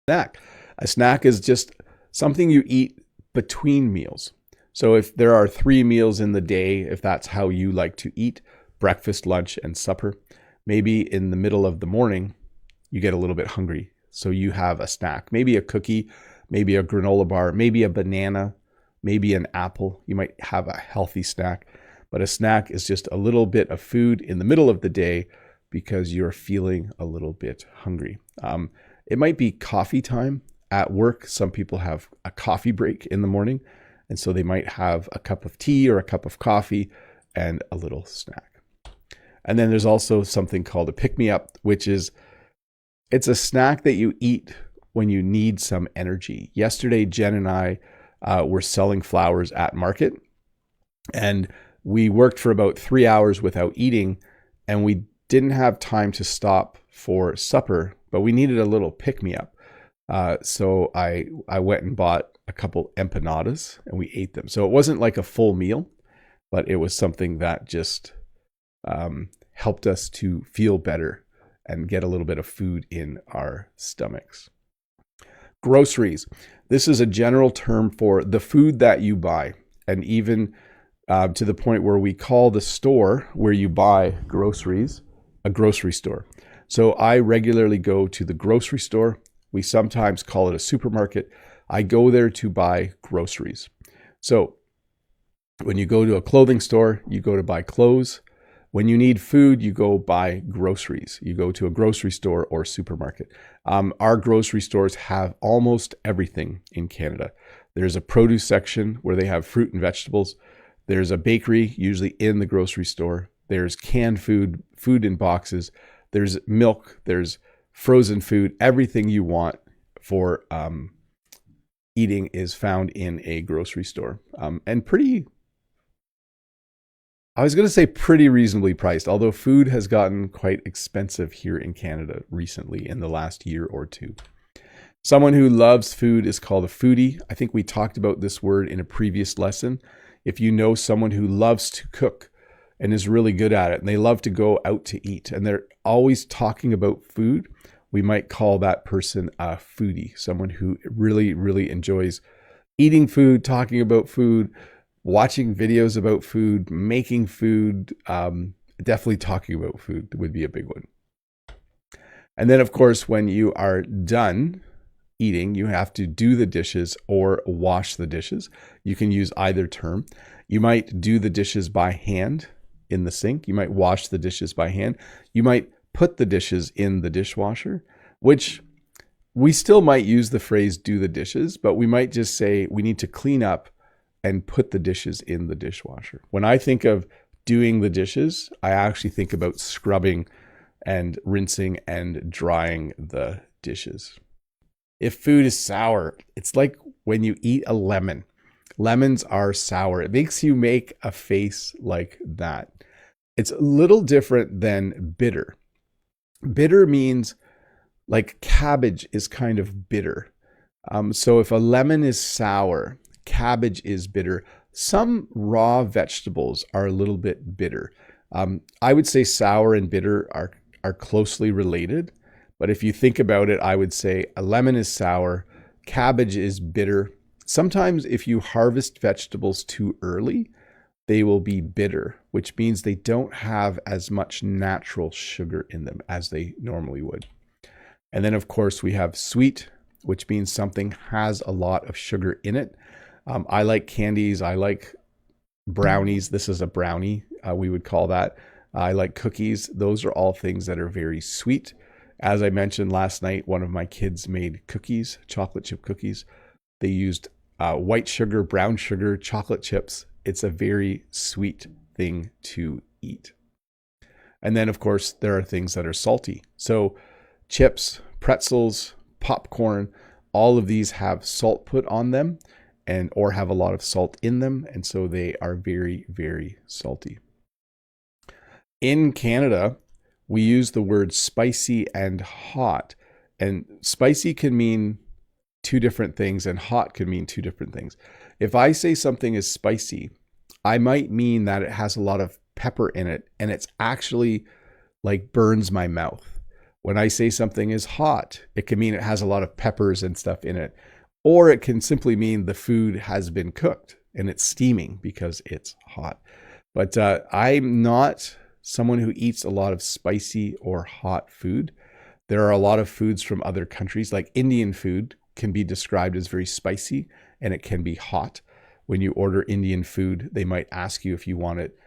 Snack. A snack is just something you eat between meals. So if there are 3 meals in the day, if that's how you like to eat, breakfast, lunch, and supper, maybe in the middle of the morning, you get a little bit hungry. So you have a snack, maybe a cookie, maybe a granola bar, maybe a banana, maybe an apple. You might have a healthy snack, but a snack is just a little bit of food in the middle of the day because you're feeling a little bit hungry. It might be coffee time at work. Some people have a coffee break in the morning, and so they might have a cup of tea or a cup of coffee and a little snack. And then there's also something called a pick-me-up, which is it's a snack that you eat when you need some energy. Yesterday, Jen and I were selling flowers at market, and we worked for about 3 hours without eating, and we didn't have time to stop for supper, but we needed a little pick-me-up. So I went and bought a couple empanadas, and we ate them. So it wasn't like a full meal, but it was something that just helped us to feel better and get a little bit of food in our stomachs. Groceries. This is a general term for the food that you buy, and even to the point where we call the store where you buy groceries a grocery store. So I regularly go to the grocery store. We sometimes call it a supermarket. I go there to buy groceries. So when you go to a clothing store, you go to buy clothes. When you need food, you go buy groceries. You go to a grocery store or supermarket. Our grocery stores have almost everything in Canada. There's a produce section where they have fruit and vegetables. There's a bakery, usually in the grocery store. There's canned food, food in boxes. There's milk. There's frozen food. Everything you want for eating is found in a grocery store. And pretty, I was going to say pretty reasonably priced, although food has gotten quite expensive here in Canada recently in the last year or two. Someone who loves food is called a foodie. I think we talked about this word in a previous lesson. If you know someone who loves to cook and is really good at it, and they love to go out to eat, and they're always talking about food, we might call that person a foodie, someone who really, really enjoys eating food, talking about food, watching videos about food, making food, definitely talking about food would be a big one. And then, of course, when you are done eating, you have to do the dishes or wash the dishes. You can use either term. You might do the dishes by hand in the sink. You might wash the dishes by hand. You might put the dishes in the dishwasher, which we still might use the phrase do the dishes, but we might just say we need to clean up and put the dishes in the dishwasher. When I think of doing the dishes, I actually think about scrubbing and rinsing and drying the dishes. If food is sour, it's like when you eat a lemon. Lemons are sour. It makes you make a face like that. It's a little different than bitter. Bitter means like cabbage is kind of bitter. So if a lemon is sour, cabbage is bitter. Some raw vegetables are a little bit bitter. I would say sour and bitter are closely related. But if you think about it, I would say a lemon is sour, cabbage is bitter. Sometimes if you harvest vegetables too early, they will be bitter, which means they don't have as much natural sugar in them as they normally would. And then, of course, we have sweet, which means something has a lot of sugar in it. I like candies. I like brownies. This is a brownie, we would call that. I like cookies. Those are all things that are very sweet. As I mentioned last night, one of my kids made cookies, chocolate chip cookies. They used white sugar, brown sugar, chocolate chips. It's a very sweet thing to eat. And then, of course, there are things that are salty. So chips, pretzels, popcorn, all of these have salt put on them or have a lot of salt in them. And so they are very, very salty. In Canada, we use the words spicy and hot. And spicy can mean two different things and hot can mean two different things. If I say something is spicy, I might mean that it has a lot of pepper in it and it's actually like burns my mouth. When I say something is hot, it can mean it has a lot of peppers and stuff in it. Or it can simply mean the food has been cooked and it's steaming because it's hot. But I'm not someone who eats a lot of spicy or hot food. There are a lot of foods from other countries, like Indian food can be described as very spicy and it can be hot. When you order Indian food, they might ask you if you want it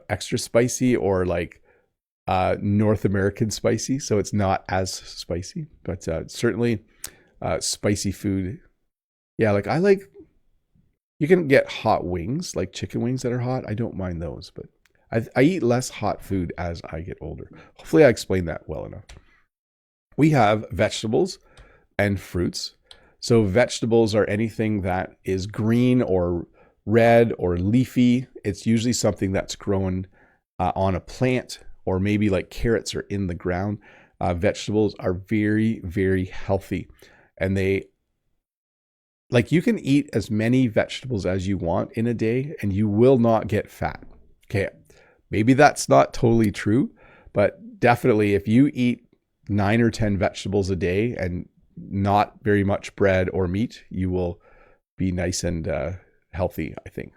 extra spicy or like North American spicy. So it's not as spicy, but certainly spicy food. Yeah, like you can get hot wings, like chicken wings that are hot. I don't mind those, but I eat less hot food as I get older. Hopefully I explained that well enough. We have vegetables and fruits. So vegetables are anything that is green or red or leafy. It's usually something that's grown on a plant, or maybe like carrots are in the ground. Vegetables are very, very healthy, and you can eat as many vegetables as you want in a day and you will not get fat. Okay, maybe that's not totally true, but definitely if you eat 9 or 10 vegetables a day and not very much bread or meat, you will be nice and healthy, I think.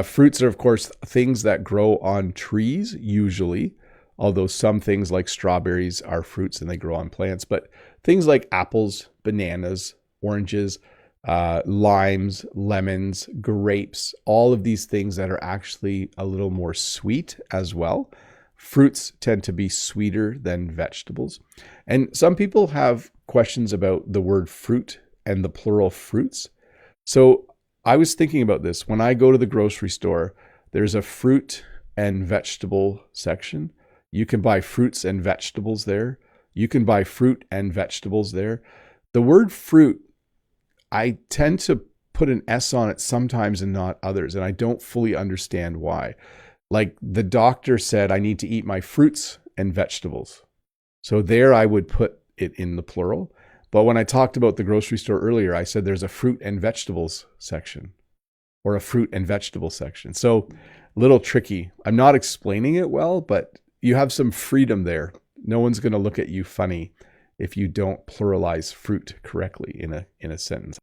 Fruits are, of course, things that grow on trees, usually, although some things like strawberries are fruits and they grow on plants. But things like apples, bananas, oranges, limes, lemons, grapes, all of these things that are actually a little more sweet as well. Fruits tend to be sweeter than vegetables. And some people have questions about the word fruit and the plural fruits. So I was thinking about this. When I go to the grocery store, there's a fruit and vegetable section. You can buy fruits and vegetables there. You can buy fruit and vegetables there. The word fruit, I tend to put an S on it sometimes and not others, and I don't fully understand why. Like the doctor said, I need to eat my fruits and vegetables. So there I would put it in the plural. But when I talked about the grocery store earlier, I said there's a fruit and vegetables section or a fruit and vegetable section. So a little tricky. I'm not explaining it well, but you have some freedom there. No one's going to look at you funny if you don't pluralize fruit correctly in a sentence.